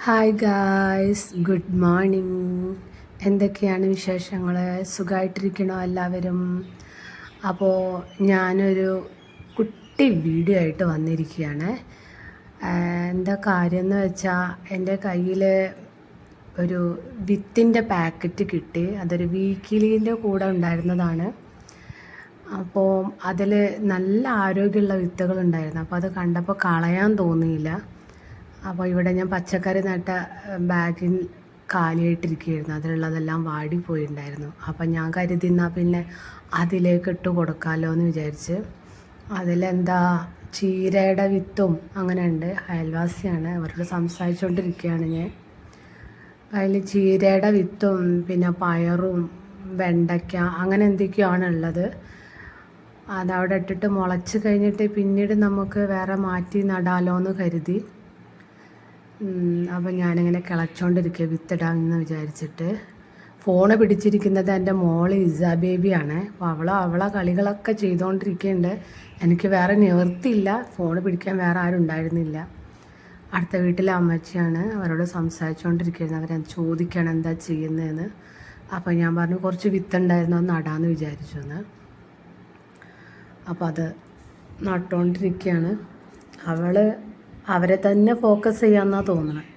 Hi guys, good morning. എന്തൊക്കെയാണ് വിശേഷങ്ങൾ? സുഖമായിട്ടിരിക്കണോ എല്ലാവരും? അപ്പോൾ ഞാനൊരു കുട്ടി വീഡിയോ ആയിട്ട് വന്നിരിക്കുകയാണ്. എന്താ കാര്യം എന്ന് വെച്ചാൽ, എൻ്റെ കയ്യിൽ ഒരു വിത്തിൻ്റെ പാക്കറ്റ് കിട്ടി. അതൊരു വീക്കിലീൻ്റെ കൂടെ ഉണ്ടായിരുന്നതാണ്. അപ്പോൾ അതിൽ നല്ല ആരോഗ്യമുള്ള വിത്തുകളുണ്ടായിരുന്നു. അപ്പോൾ അത് കണ്ടപ്പോൾ കളയാൻ തോന്നിയില്ല. അപ്പോൾ ഇവിടെ ഞാൻ പച്ചക്കറി നട്ട ബാഗിൽ കാലിയായിട്ടിരിക്കുകയായിരുന്നു. അതിലുള്ളതെല്ലാം വാടിപ്പോയിട്ടുണ്ടായിരുന്നു. അപ്പം ഞാൻ കരുതി എന്നാൽ പിന്നെ അതിലേക്ക് ഇട്ട് കൊടുക്കാമല്ലോ എന്ന് വിചാരിച്ച്. അതിലെന്താ ചീരയുടെ വിത്തും അങ്ങനെ ഉണ്ട്. അയൽവാസിയാണ്, അവരോട് സംസാരിച്ചുകൊണ്ടിരിക്കുകയാണ് ഞാൻ. അതിൽ ചീരയുടെ വിത്തും പിന്നെ പയറും വെണ്ടയ്ക്ക അങ്ങനെ എന്തൊക്കെയാണ് ഉള്ളത്. അതവിടെ ഇട്ടിട്ട് മുളച്ച് കഴിഞ്ഞിട്ട് പിന്നീട് നമുക്ക് വേറെ മാറ്റി നടാലോ എന്ന് കരുതി. അപ്പം ഞാനിങ്ങനെ കിളച്ചുകൊണ്ടിരിക്കുക വിത്തിടാമെന്ന് വിചാരിച്ചിട്ട്. ഫോണ് പിടിച്ചിരിക്കുന്നത് എൻ്റെ മോള് ഇസ ബേബിയാണ്. അപ്പോൾ അവളെ കളികളൊക്കെ ചെയ്തുകൊണ്ടിരിക്കുന്നുണ്ട്. എനിക്ക് വേറെ നിവൃത്തിയില്ല, ഫോണ് പിടിക്കാൻ വേറെ ആരും ഉണ്ടായിരുന്നില്ല. അടുത്ത വീട്ടിലെ അമ്മച്ചിയാണ്, അവരോട് സംസാരിച്ചുകൊണ്ടിരിക്കുന്നത്. അവരത് ചോദിക്കണം എന്താ ചെയ്യുന്നതെന്ന്. അപ്പോൾ ഞാൻ പറഞ്ഞു കുറച്ച് വിത്തുണ്ടായിരുന്നു, അത് നടാമെന്ന് വിചാരിച്ചു എന്ന്. അപ്പോൾ അത് നട്ടുകൊണ്ടിരിക്കുകയാണ്. അവരെ തന്നെ ഫോക്കസ് ചെയ്യാമെന്നാണ് തോന്നുന്നത്.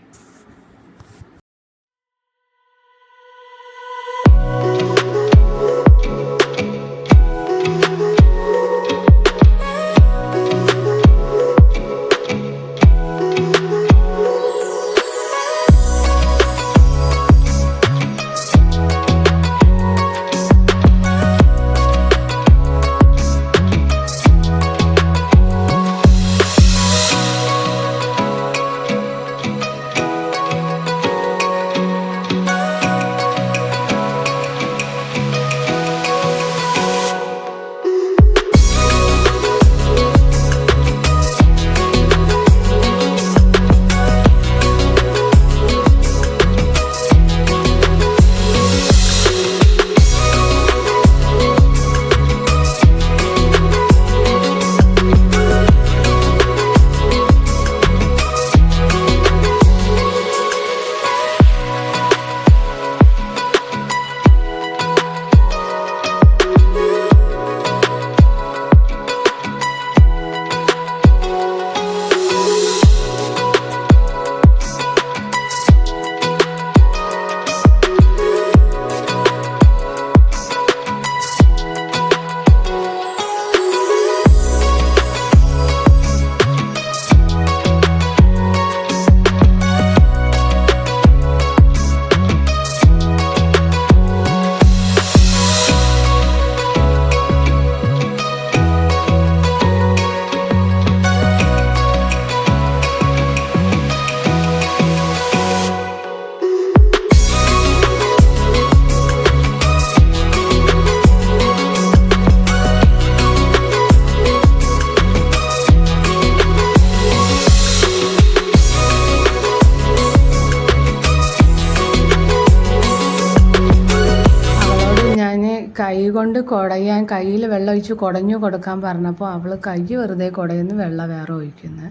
കൈ കൊണ്ട് കുടയാൻ, കയ്യിൽ വെള്ളം ഒഴിച്ച് കുടഞ്ഞു കൊടുക്കാൻ പറഞ്ഞപ്പോൾ അവൾ കൈ വെറുതെ കുടയുന്നു, വെള്ളം വേറെ ഒഴിക്കുന്നു.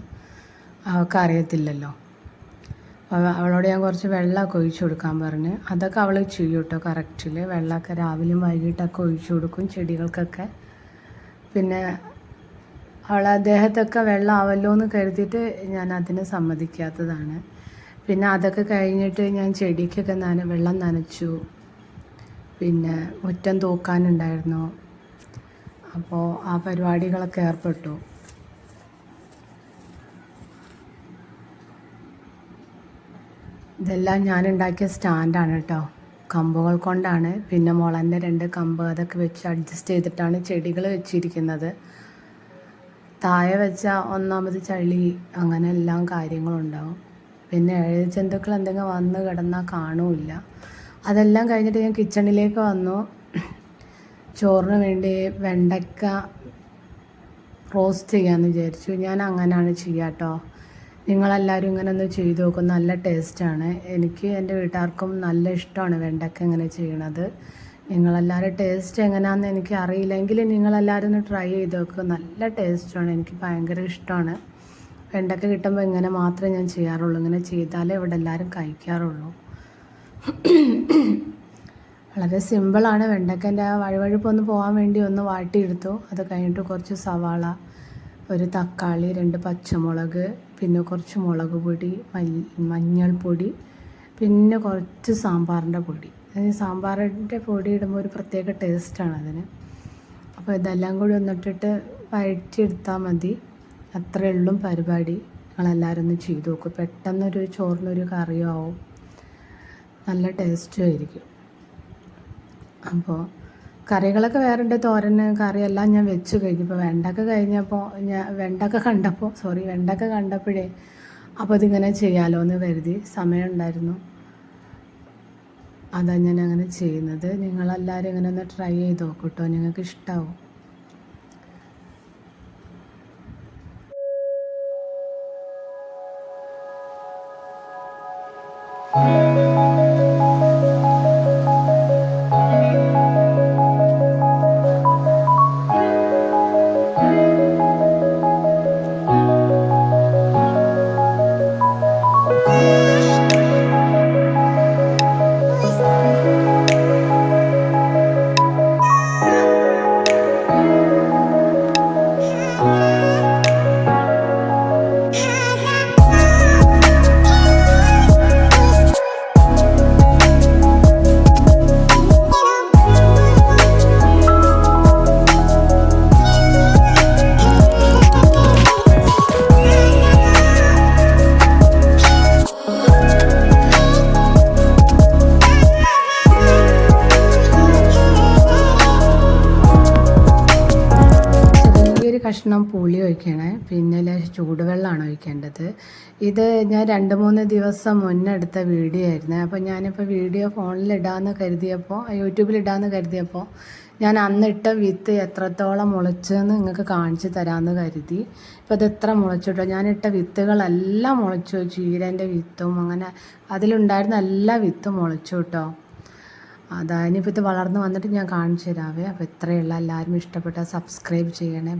അവൾക്ക് അറിയത്തില്ലല്ലോ. അവളോട് ഞാൻ കുറച്ച് വെള്ളമൊക്കെ ഒഴിച്ചു കൊടുക്കാൻ പറഞ്ഞ്. അതൊക്കെ അവൾ ചെയ്യും കേട്ടോ കറക്റ്റിൽ. വെള്ളമൊക്കെ രാവിലെയും വൈകിട്ടൊക്കെ ഒഴിച്ചു കൊടുക്കും ചെടികൾക്കൊക്കെ. പിന്നെ അവൾ അദ്ദേഹത്തൊക്കെ വെള്ളം ആവല്ലോ എന്ന് കരുതിയിട്ട് ഞാൻ അതിന് സമ്മതിക്കാത്തതാണ്. പിന്നെ അതൊക്കെ കഴിഞ്ഞിട്ട് ഞാൻ ചെടിക്കൊക്കെ വെള്ളം നനച്ചു. പിന്നെ മുറ്റം തൂക്കാനുണ്ടായിരുന്നു. അപ്പോൾ ആ പരിപാടികളൊക്കെ ഏർപ്പെട്ടു. ഇതെല്ലാം ഞാനുണ്ടാക്കിയ സ്റ്റാൻഡാണ് കേട്ടോ, കമ്പുകൾ കൊണ്ടാണ്. പിന്നെ മുളൻ്റെ 2 കമ്പ് അതൊക്കെ വെച്ച് അഡ്ജസ്റ്റ് ചെയ്തിട്ടാണ് ചെടികൾ വെച്ചിരിക്കുന്നത്. താഴെ വെച്ചാൽ ഒന്നാമത് ചളി അങ്ങനെ എല്ലാം കാര്യങ്ങളുണ്ടാവും. പിന്നെ ജന്തുക്കൾ എന്തെങ്കിലും വന്ന് കിടന്നാൽ കാണൂല്ല. അതെല്ലാം കഴിഞ്ഞിട്ട് ഞാൻ കിച്ചണിലേക്ക് വന്നു. ചോറിന് വേണ്ടി വെണ്ടയ്ക്ക റോസ്റ്റ് ചെയ്യാമെന്ന് വിചാരിച്ചു. ഞാൻ അങ്ങനെയാണ് ചെയ്യുക കേട്ടോ. നിങ്ങളെല്ലാവരും ഇങ്ങനെ ഒന്ന് ചെയ്ത് നോക്കും, നല്ല ടേസ്റ്റാണ്. എനിക്ക് എൻ്റെ വീട്ടുകാർക്കും നല്ല ഇഷ്ടമാണ് വെണ്ടയ്ക്ക ഇങ്ങനെ ചെയ്യണത്. നിങ്ങളെല്ലാവരും ടേസ്റ്റ് എങ്ങനെയാണെന്ന് എനിക്ക് അറിയില്ലെങ്കിൽ നിങ്ങളെല്ലാവരും ഒന്ന് ട്രൈ ചെയ്ത് നോക്കുക. നല്ല ടേസ്റ്റാണ്, എനിക്ക് ഭയങ്കര ഇഷ്ടമാണ്. വെണ്ടയ്ക്ക കിട്ടുമ്പോൾ ഇങ്ങനെ മാത്രമേ ഞാൻ ചെയ്യാറുള്ളൂ. ഇങ്ങനെ ചെയ്താലേ ഇവിടെ എല്ലാവരും കഴിക്കാറുള്ളൂ. വളരെ സിമ്പിളാണ്. വെണ്ടയ്ക്കൻ്റെ ആ വഴുവഴുപ്പൊന്ന് പോകാൻ വേണ്ടി ഒന്ന് വാട്ടിയെടുത്തു. അത് കഴിഞ്ഞിട്ട് കുറച്ച് സവാള, ഒരു തക്കാളി, 2 പച്ചമുളക്, പിന്നെ കുറച്ച് മുളക് പൊടി, മഞ്ഞൾപ്പൊടി, പിന്നെ കുറച്ച് സാമ്പാറിൻ്റെ പൊടി. സാമ്പാറിൻ്റെ പൊടി ഇടുമ്പോൾ ഒരു പ്രത്യേക ടേസ്റ്റാണ് അതിന്. അപ്പോൾ ഇതെല്ലാം കൂടി ഒന്നിട്ടിട്ട് വഴറ്റിയെടുത്താൽ മതി. അത്രയേ ഉള്ളൂ പരിപാടി. നിങ്ങളെല്ലാവരും ഒന്ന് ചെയ്ത് നോക്കും. പെട്ടെന്നൊരു ചോറിനൊരു കറിയും ആവും, നല്ല ടേസ്റ്റും ആയിരിക്കും. അപ്പോൾ കറികളൊക്കെ വേറുണ്ട്, തോരന് കറിയെല്ലാം ഞാൻ വെച്ച് കഴിഞ്ഞു. ഇപ്പോൾ വെണ്ടക്ക കണ്ടപ്പോഴേ അപ്പോൾ ഇതിങ്ങനെ ചെയ്യാമല്ലോ എന്ന് കരുതി. സമയം ഉണ്ടായിരുന്നു, അതാണ് ഞാൻ അങ്ങനെ ചെയ്യുന്നത്. നിങ്ങളെല്ലാവരും ഇങ്ങനെ ഒന്ന് ട്രൈ ചെയ്ത് നോക്കൂ കേട്ടോ, നിങ്ങൾക്ക് ഇഷ്ടമാവും. കഷ്ണം പുളി ഒഴിക്കണേ, പിന്നെ ചൂടുവെള്ളമാണ് ഒഴിക്കേണ്ടത്. ഇത് ഞാൻ 2-3 ദിവസം മുന്നേ എടുത്ത വീഡിയോ ആയിരുന്നു. അപ്പോൾ ഞാനിപ്പോൾ വീഡിയോ യൂട്യൂബിലിടാമെന്ന് കരുതിയപ്പോൾ ഞാൻ അന്നിട്ട വിത്ത് എത്രത്തോളം മുളച്ചെന്ന് നിങ്ങൾക്ക് കാണിച്ചു തരാമെന്ന് കരുതി. ഇപ്പോൾ ഇത് എത്ര മുളച്ചിട്ടോ, ഞാനിട്ട വിത്തുകളെല്ലാം മുളച്ചു. ചീരൻ്റെ വിത്തും അങ്ങനെ അതിലുണ്ടായിരുന്ന എല്ലാ വിത്തും മുളച്ചു കേട്ടോ. ഇനിയിപ്പോൾ ഇത് വളർന്ന് വന്നിട്ട് ഞാൻ കാണിച്ചു തരാവേ. അപ്പോൾ ഇത്രയുള്ള എല്ലാവരും ഇഷ്ടപ്പെട്ടാൽ സബ്സ്ക്രൈബ് ചെയ്യണേ.